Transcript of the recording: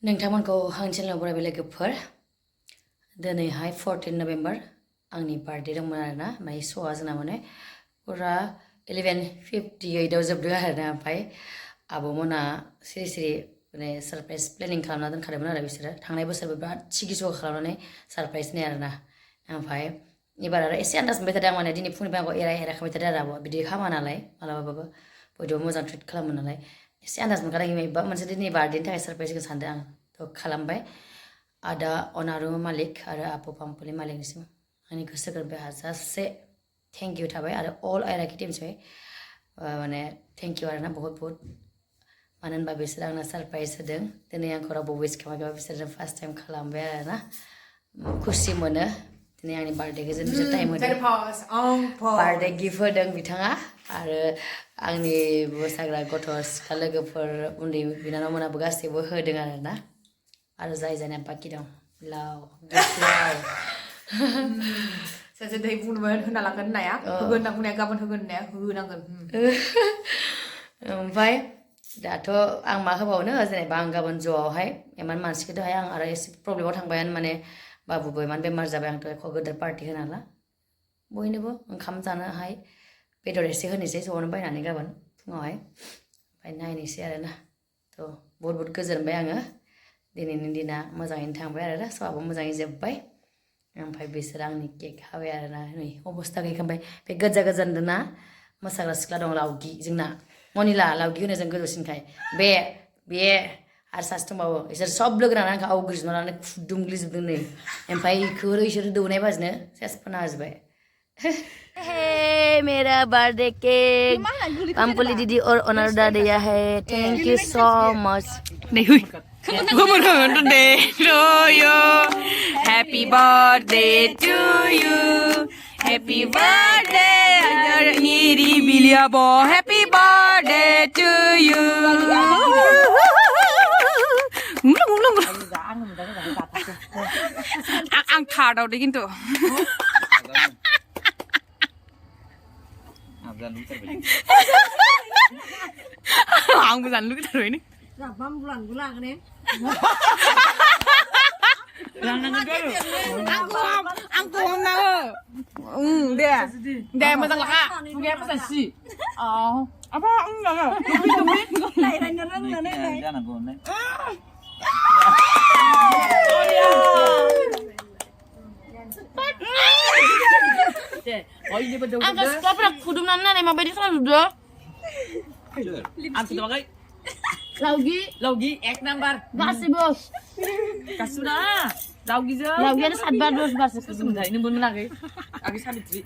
नोंथांमोनखौ आंनि चेनेलाव बरायबाय लोगोफोर दिनैहाय 14 नभेम्बर आंनि बार्थडे दंमोन आरोना ओमफ्राय श'आ जोंना माने फुरा 11:58 आव जोबदों आरोना ओमफ्राय आब'मोना सिरि सिरि माने सारप्राइज प्लेनिं खालामना दोनखादोंमोन आरो बिसोरो थांनाय बोसोरबो बिराद सिगि सग खालामनानै सारप्राइज होनाय आरोना ओमफ्राय एबार आरो एसे आन्दाज मोनबाय थादों आं माने दिनै फुंनिफ्राय आंखौ एराखाबाय थादों आरो आब'आ बिदि खामा नालाय मालाबाबाबो बयदोबो मोजां ट्रिट खालामो नालाय एसे आन्दाज मोनखादों माबा मोनसे दिनै बार्थडेनि थाखाय सारप्राइज होगोन सानदों आं थ' खालामबाय आदा अनारु मालिक आरो आब' पाम्पुलि मालिकनिसिम आंनि गोसो गोरबोनिफ्राय हाजासे थेंक इउ थाबाय आरो अल आइराखि टीमनिफ्राय माने थेंक इउ आरोना बहुत बहुत मानो होनबा बिसोर आंनो सारप्राइज होदों दिनै आंखौ रावबो विश खालामाखैबा बिसोरजों फार्स्ट टाइम खालामबाय आरोना खुसि मोनो दिनै आंनि बार्थडेखौ जों बिसोर टाइम होदों बार्थडे गिफ्ट होदों बिथाङा आरो आंनि मोसाग्रा गथ' सिख्ला लोगोफोर उन्दै बिनानावमोनाबो गासैबो होदों आरोना आरो जाय जायना बाखि दं लाव लाव सासे दै बुंदोंमोन होना लांगोन होननाया होगोन होनना बुंनाया गाबोन होगोन होननाया होनांगोन ओमफ्राय दाथ' आं मा होबावनो जेनेबा आं गाबोन ज'आवहाय इमान मानसिखौहाय आं आरो एसे प्रब्लेमाव थांबायानो माने बाबुबो इमान बेमार जाबाय आंथ' एख' गिदिर पार्टि होनो हाला बयनोबो ओंखाम जानोहाय बेदर एसे होनोसै ज'नो बायनानै गाबोन फुङावहाय ओमफ्राय नायनोसै आरोना थ' बहुत बहुत गोजोनबाय आङो दिनैनि दिना मोजाङैनो थांबाय आरोना स'आबो मोजाङै जोब्बाय ओमफ्राय बिसोर आंनि केक हाबाय आरोना नै अबस्था गैखांबाय बे गोजा गोजानदोंना मोसाग्रा सिख्ला दं लावगि जोंना मनिला लावगि होनो जों गोजौसिनखाय बे आरो सासे दंबावो बिसोर सब लोगो नांनानै आंखौ आवग्रिजोबना लानानै खुदुमग्लिजोबदों नै ओमफ्राय इसोर दौनाय बाजिनो सेस फोना होजोबबाय हे मेरा बर्थडे केक पाम्पुली दीदी और ओनर दादी है थैंक यू सो मच नहीं Happy birthday to you. Happy birthday, Niri Biliabo. Happy birthday to you. Ang thả đầu đi kintu. Ang bukan lu kita ini. Rabam bulan kan ya? Aku na. Dia macam apa? Dia macam si. Oh, apa enggak? Jangan gone. Angka stop lah kudum nana nih mabedi kan udah. Aku sebagai Laugi ek number. Kasih bos. Kasuna. Laugi je. Laugi ada 7 bar 12 bar. Sebentar ini belum lagi. Lagi 3.